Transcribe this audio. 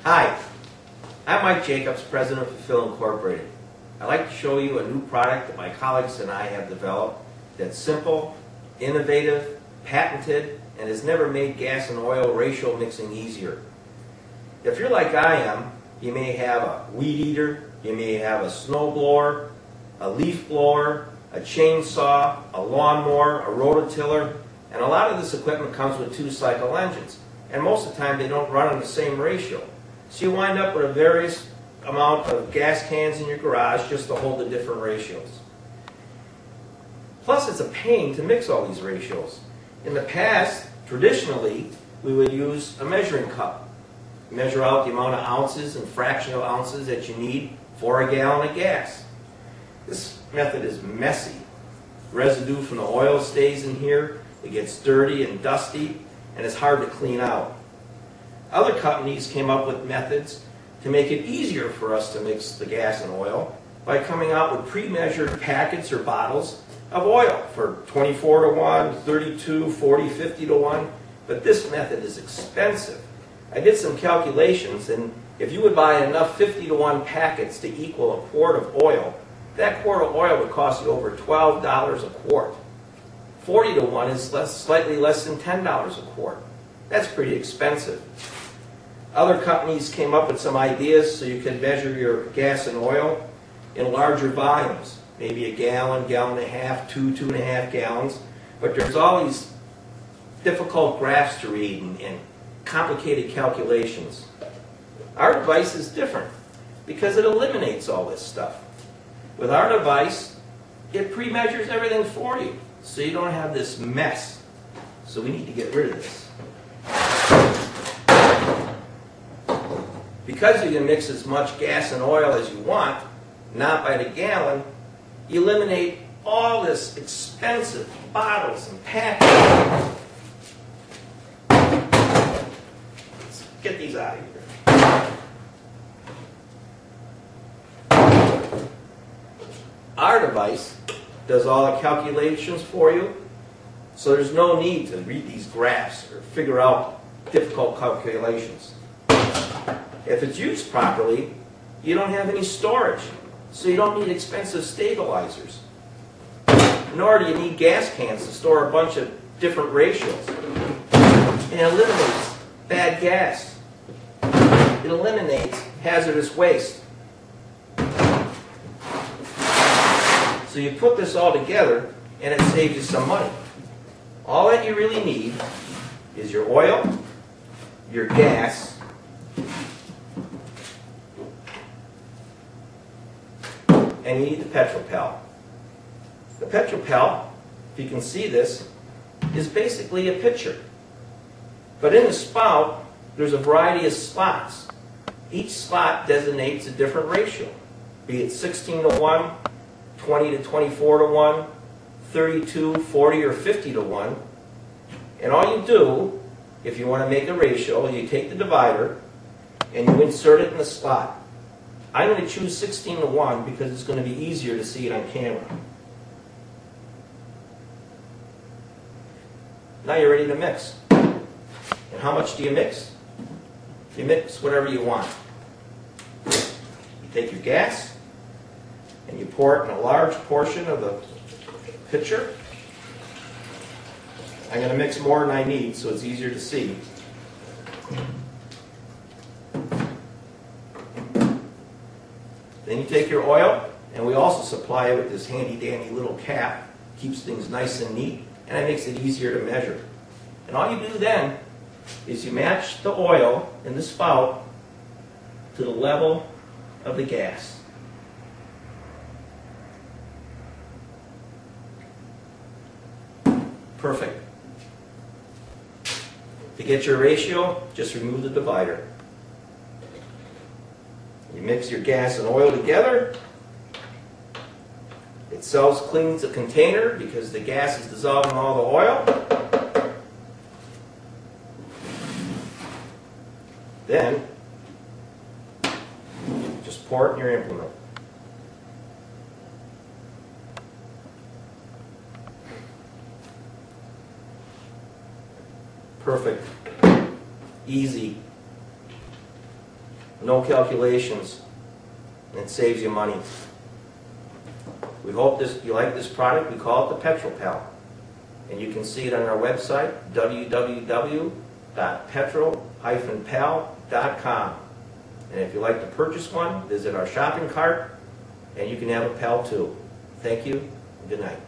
Hi, I'm Mike Jacobs, President of Fill Incorporated. I'd like to show you a new product that my colleagues and I have developed that's simple, innovative, patented, and has never made gas and oil ratio mixing easier. If you're like I am, you may have a weed eater, you may have a snow blower, a leaf blower, a chainsaw, a lawnmower, a rototiller, and a lot of this equipment comes with 2-cycle engines. And most of the time they don't run in the same ratio. So you wind up with a various amount of gas cans in your garage just to hold the different ratios. Plus it's a pain to mix all these ratios. In the past, traditionally, we would use a measuring cup. Measure out the amount of ounces and fraction of ounces that you need for a gallon of gas. This method is messy. Residue from the oil stays in here, it gets dirty and dusty, and it's hard to clean out. Other companies came up with methods to make it easier for us to mix the gas and oil by coming out with pre-measured packets or bottles of oil for 24 to 1, 32, 40, 50 to 1, but this method is expensive. I did some calculations, and if you would buy enough 50 to 1 packets to equal a quart of oil, that quart of oil would cost you over $12 a quart. 40 to 1 is slightly less than $10 a quart. That's pretty expensive. Other companies came up with some ideas so you could measure your gas and oil in larger volumes, maybe a gallon, gallon and a half, 2.5 gallons. But there's all these difficult graphs to read and complicated calculations. Our device is different because it eliminates all this stuff. With our device, it pre-measures everything for you, so you don't have this mess. So we need to get rid of this. Because you can mix as much gas and oil as you want, not by the gallon, you eliminate all this expensive bottles and packets. Let's get these out of here. Our device does all the calculations for you, so there's no need to read these graphs or figure out difficult calculations. If it's used properly, you don't have any storage, so you don't need expensive stabilizers. Nor do you need gas cans to store a bunch of different ratios. It eliminates bad gas. It eliminates hazardous waste. So you put this all together, and it saves you some money. All that you really need is your oil, your gas, and you need the Petrol Pal. The Petrol Pal, if you can see this, is basically a pitcher. But in the spout, there's a variety of slots. Each slot designates a different ratio, be it 16 to 1, 20 to 24 to 1, 32, 40, or 50 to 1. And all you do, if you want to make a ratio, you take the divider and you insert it in the slot. I'm going to choose 16 to 1 because it's going to be easier to see it on camera. Now you're ready to mix. And how much do you mix? You mix whatever you want. You take your gas and you pour it in a large portion of the pitcher. I'm going to mix more than I need so it's easier to see. Then you take your oil, and we also supply it with this handy-dandy little cap. Keeps things nice and neat, and it makes it easier to measure. And all you do then is you match the oil in the spout to the level of the gas. Perfect. To get your ratio, just remove the divider. You mix your gas and oil together. It self-cleans the container because the gas is dissolving all the oil. Then, just pour it in your implement. Perfect. Easy. no calculations, and it saves you money. We hope you like this product. We call it the Petrol Pal. And you can see it on our website, www.petrol-pal.com. And if you'd like to purchase one, visit our shopping cart, and you can have a Pal too. Thank you, and good night.